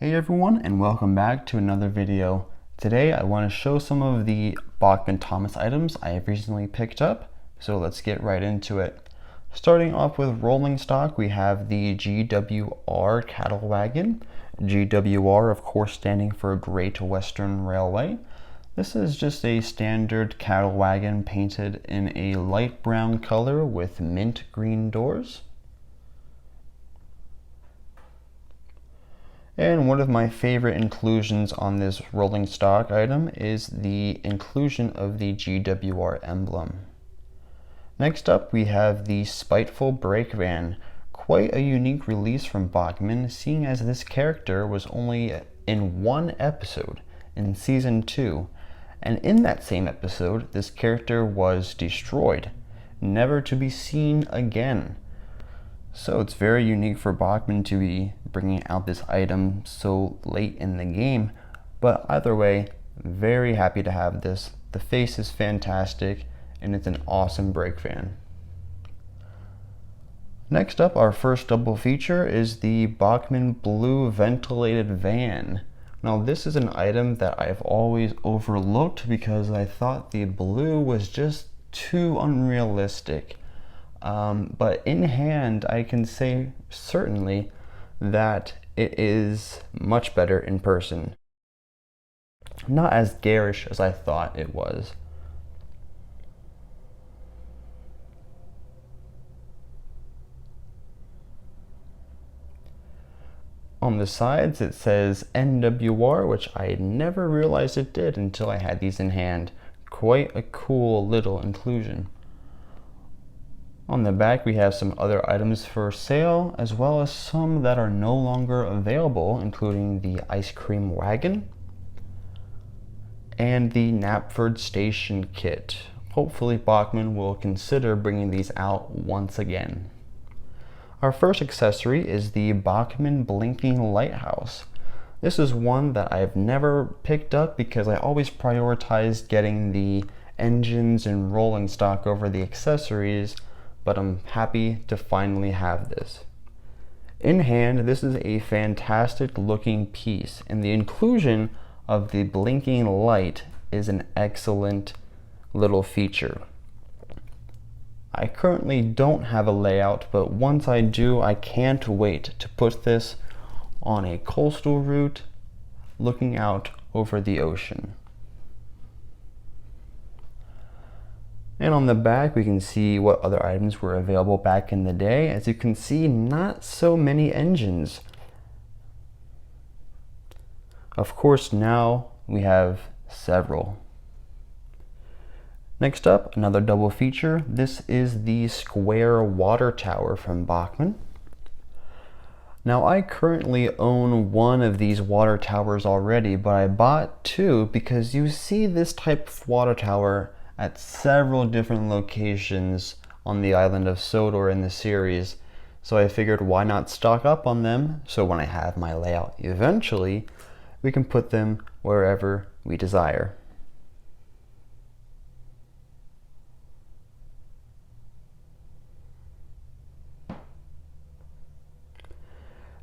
Hey everyone, and welcome back to another video. Today I want to show some of the Bachmann Thomas items I have recently picked up, so let's get right into it. Starting off with rolling stock, we have the GWR cattle wagon. GWR, of course, standing for Great Western Railway. This is just a standard cattle wagon painted in a light brown color with mint green doors. And one of my favorite inclusions on this rolling stock item is the inclusion of the GWR emblem. Next up, we have the Spiteful Brake Van. Quite a unique release from Bachmann, seeing as this character was only in one episode in season 2. And in that same episode, this character was destroyed, never to be seen again. So it's very unique for Bachmann to be bringing out this item so late in the game, but either way, very happy to have this. The face is fantastic, and it's an awesome brake van. Next up, our first double feature is the Bachmann Blue Ventilated Van. Now this is an item that I've always overlooked because I thought the blue was just too unrealistic. But in hand, I can say certainly that it is much better in person. Not as garish as I thought it was. On the sides it says NWR, which I never realized it did until I had these in hand. Quite a cool little inclusion. On the back we have some other items for sale, as well as some that are no longer available, including the ice cream wagon and the Knapford Station kit. Hopefully Bachmann will consider bringing these out once again. Our first accessory is the Bachmann Blinking Lighthouse. This is one that I've never picked up because I always prioritized getting the engines and rolling stock over the accessories, but I'm happy to finally have this. In hand, this is a fantastic looking piece, and the inclusion of the blinking light is an excellent little feature. I currently don't have a layout, but once I do, I can't wait to put this on a coastal route looking out over the ocean. And on the back, we can see what other items were available back in the day. As you can see, not so many engines. Of course, now we have several. Next up, another double feature. This is the square water tower from Bachmann. Now, I currently own one of these water towers already, but I bought two because you see this type of water tower at several different locations on the island of Sodor in the series. So I figured why not stock up on them, so when I have my layout eventually, we can put them wherever we desire.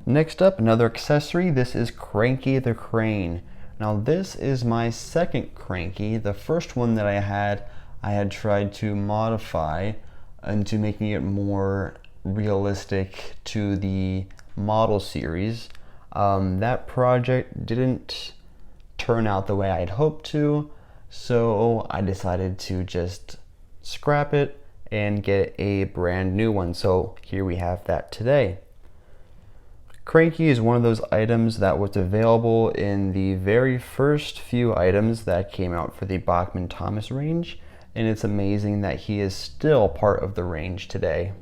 Next up, another accessory. This is Cranky the Crane. Now this is my second Cranky. The first one that I had tried to modify into making it more realistic to the model series. That project didn't turn out the way I'd hoped to, so I decided to just scrap it and get a brand new one. So here we have that today. Cranky is one of those items that was available in the very first few items that came out for the Bachmann Thomas range, and it's amazing that he is still part of the range today.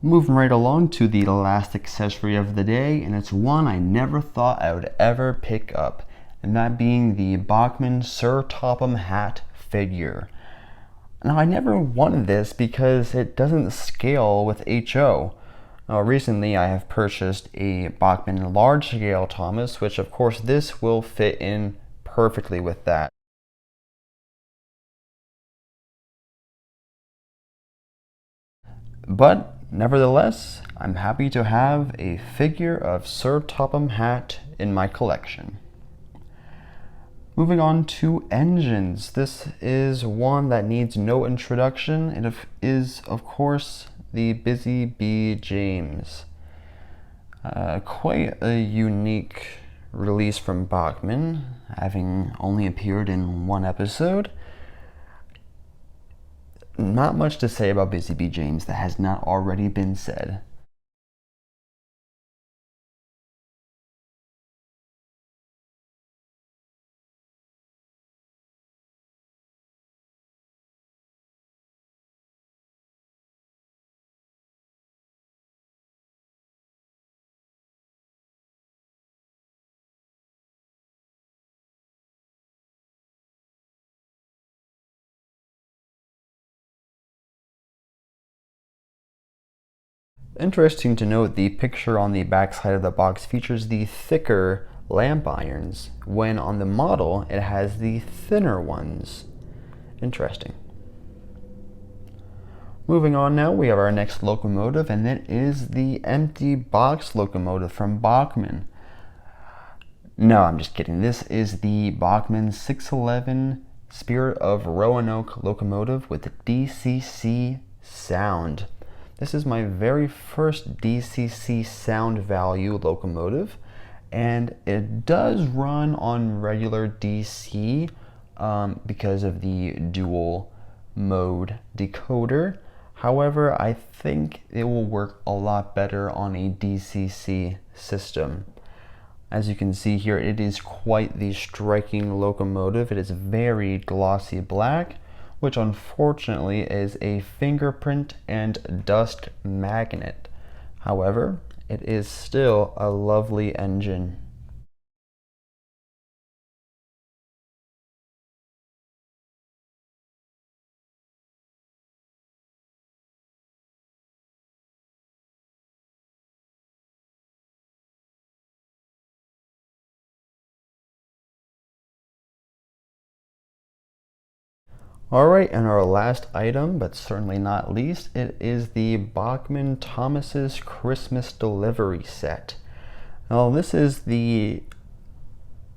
Moving right along to the last accessory of the day, and it's one I never thought I would ever pick up, and that being the Bachmann Sir Topham hat figure. Now I never wanted this because it doesn't scale with HO. Now, recently I have purchased a Bachmann large scale Thomas, which of course this will fit in perfectly with that. But Nevertheless, I'm happy to have a figure of Sir Topham Hatt in my collection. Moving on to engines. This is one that needs no introduction. It is, of course, the Busy Bee James. Quite a unique release from Bachmann, having only appeared in one episode. Not much to say about Busy Bee James that has not already been said. Interesting to note, the picture on the back side of the box features the thicker lamp irons, when on the model it has the thinner ones. Interesting. Moving on now, we have our next locomotive, and that is the empty box locomotive from Bachmann. No, I'm just kidding. This is the Bachmann 611 Spirit of Roanoke locomotive with the DCC sound. This is my very first DCC sound value locomotive, and it does run on regular DC because of the dual mode decoder. However, I think it will work a lot better on a DCC system. As you can see here, it is quite the striking locomotive. It is very glossy black, which unfortunately is a fingerprint and dust magnet. However, it is still a lovely engine. Alright, and our last item, but certainly not least, it is the Bachmann Thomas's Christmas Delivery Set. Now this is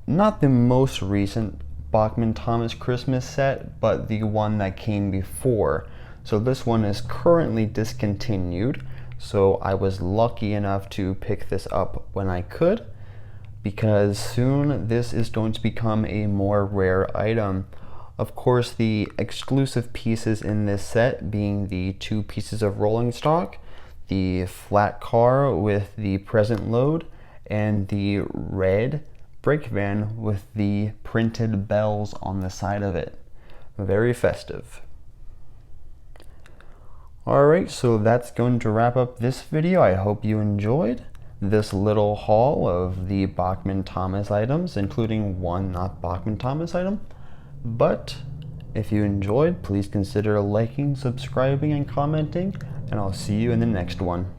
not the most recent Bachmann Thomas Christmas set, but the one that came before. So this one is currently discontinued, so I was lucky enough to pick this up when I could, because soon this is going to become a more rare item. Of course, the exclusive pieces in this set being the 2 pieces of rolling stock, the flat car with the present load, and the red brake van with the printed bells on the side of it. Very festive. Alright, so that's going to wrap up this video. I hope you enjoyed this little haul of the Bachmann Thomas items, including one not Bachmann Thomas item. But if you enjoyed, please consider liking, subscribing, and commenting, and I'll see you in the next one.